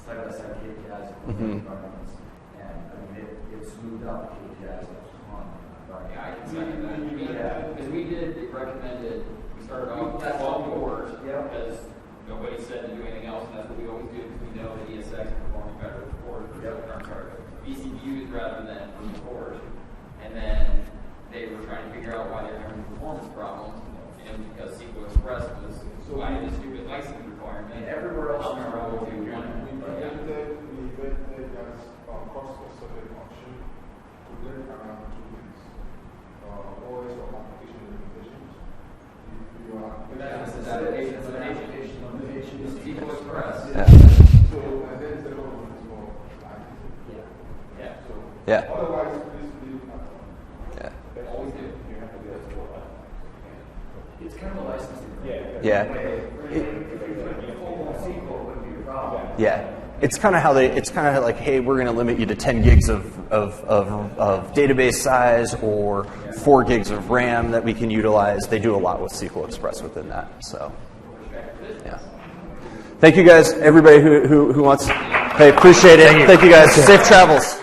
side-by-side KPIs for environments, and I mean, it smoothed out the KPIs a ton. Yeah, I can second that. Because we did the recommended, we started off with all cores because nobody said to do anything else, and that's what we always do because we know that ESX performs better with cores. I'm sorry, VCPUs rather than from the cores. And then they were trying to figure out why they're having performance problems, and because SQL Express was providing the stupid license requirement. And everywhere else in our world, We invented that cost per socket option to learn around two things. OS or application limitations. If you are That's an application limitation. SQL Express. So, and then the second one is for IT. Yeah. So, Yeah. otherwise, please leave that. Yeah. Always do. it's kind of a licensing thing. Yeah. If you full SQL, it wouldn't be a problem. Yeah. It's kind of like, hey, we're going to limit you to 10 gigs of database size or 4 gigs of RAM that we can utilize. They do a lot with SQL Express within that. So, yeah. Thank you guys, everybody who wants. Hey, appreciate it. Thank you guys. Safe travels.